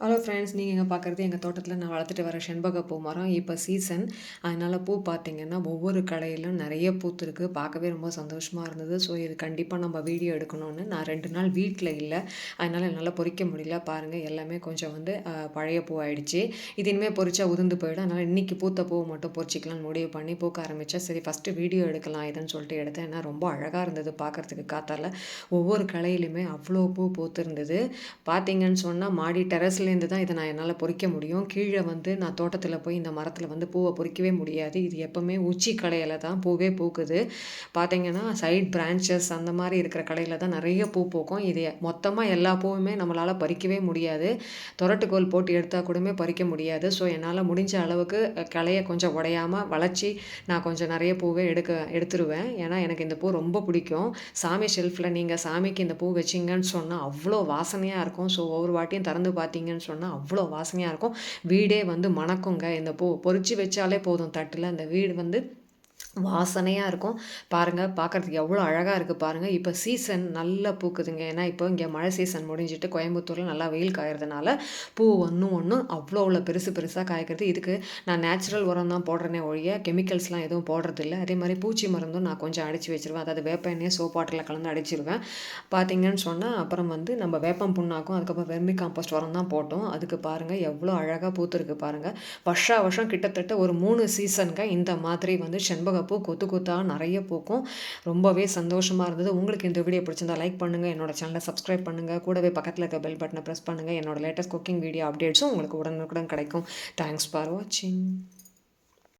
Hello friends, நீங்கள் இங்கே பார்க்குறது எங்கள் தோட்டத்தில் நான் வளர்த்துட்டு வர செண்பக பூ மரம். இப்போ சீசன். அதனால் பூ பார்த்தீங்கன்னா ஒவ்வொரு கடையிலும் நிறைய பூத்துருக்கு. பார்க்கவே ரொம்ப சந்தோஷமாக இருந்தது. ஸோ இது கண்டிப்பாக நம்ம வீடியோ எடுக்கணும்னு நான் 2 நாள் வீட்டில் இல்லை. அதனால் என்னால் பொறிக்க முடியல. பாருங்கள், எல்லாமே கொஞ்சம் வந்து பழைய பூ ஆயிடுச்சு. இது இனிமேல் பொறிச்சா உதிர்ந்து போயிடும். அதனால் இன்றைக்கி பூத்த பூவை மட்டும் பொறிச்சிக்கலாம்னு முடிவு பண்ணி பூக்க ஆரம்பித்தேன். சரி, ஃபஸ்ட்டு வீடியோ எடுக்கலாம் இதுன்னு சொல்லிட்டு எடுத்தேன். ஏன்னா ரொம்ப அழகாக இருந்தது பார்க்குறதுக்கு காத்தால. ஒவ்வொரு கடையிலுமே அவ்வளோ பூ பூத்திருந்தது. பார்த்தீங்கன்னு சொன்னால் மாடி டெரஸ்லேருந்து தான் இதை நான் என்னால் பொறிக்க முடியும். கீழே வந்து நான் தோட்டத்தில் போய் இந்த மரத்தில் வந்து பூவை பொறிக்கவே முடியாது. இது எப்போவுமே உச்சி கலையில் தான் பூவே பூக்குது. பார்த்தீங்கன்னா சைட் பிரான்ச்சஸ் அந்த மாதிரி இருக்கிற கலையில் தான் நிறைய பூ பூக்கும். இது மொத்தமாக எல்லா பூவுமே நம்மளால் பறிக்கவே முடியாது. தொரட்டுக்கோல் போட்டு எடுத்தால் கூடமே பறிக்க முடியாது. ஸோ என்னால் முடிஞ்ச அளவுக்கு கிளையை கொஞ்சம் உடையாமல் வளைச்சி நான் கொஞ்சம் நிறைய பூவே எடுத்துருவேன். ஏன்னா எனக்கு இந்த பூ ரொம்ப பிடிக்கும். சாமி ஷெல்ஃபில் நீங்கள் சாமிக்கு இந்த பூ வச்சிங்கன்னு சொன்னால் அவ்வளோ வாசனையாக இருக்கும். ஸோ ஒவ்வொரு வாட்டியும் திறந்து பார்த்தீங்கன்னு சொன்னால் அவ்வளோ வாசனையாக இருக்கும். வீடே வந்து மணக்குங்க. இந்த பூ பொறிச்சு வச்சாலே போதும் தட்டில், அந்த வீடு வந்து வாசனையாக இருக்கும். பாருங்கள், பார்க்குறதுக்கு எவ்வளோ அழகாக இருக்குது பாருங்கள். இப்போ சீசன் நல்லா பூக்குதுங்க. ஏன்னா இப்போ இங்கே மழை சீசன் முடிஞ்சிட்டு கோயம்புத்தூரில் நல்லா வெயில் காயறதுனால பூ ஒன்றும் அவ்வளோ பெருசு பெருசாக காய்க்கிறது. இதுக்கு நான் நேச்சுரல் உரம் தான் போடுறேனே ஒழிய கெமிக்கல்ஸ்லாம் எதுவும் போடுறதில்ல. அதே மாதிரி பூச்சி மருந்தும் நான் கொஞ்சம் அடித்து வச்சுருவேன். அதாவது வேப்ப எண்ணெய் சோப் வாட்டரில் கலந்து அடிச்சிருவேன். பார்த்தீங்கன்னு சொன்னால் அப்புறம் வந்து நம்ம வேப்பம் புண்ணாக்கும் அதுக்கப்புறம் வெர்மி காம்போஸ்ட் உரம் தான் போட்டோம். அதுக்கு பாருங்கள் எவ்வளோ அழகாக பூத்துருக்கு பாருங்கள். வருஷம் கிட்டத்தட்ட ஒரு 3 சீசனுங்க இந்த மாதிரி வந்து செண்பக பூ கொத்து கொத்தா நிறைய பூக்கும். ரொம்பவே சந்தோஷமாக இருந்தது. உங்களுக்கு இந்த வீடியோ பிடிச்சிருந்தா லைக் பண்ணுங்கள், என்னோட சேனலை சப்ஸ்கிரைப் பண்ணுங்கள், கூடவே பக்கத்தில் இருக்க பெல் பட்டனை ப்ரெஸ் பண்ணுங்கள். என்னோட லேட்டஸ்ட் குக்கிங் வீடியோ அப்டேட்ஸும் உங்களுக்கு உடனுக்குடன் கிடைக்கும். தேங்க்ஸ் ஃபார் வாட்சிங்.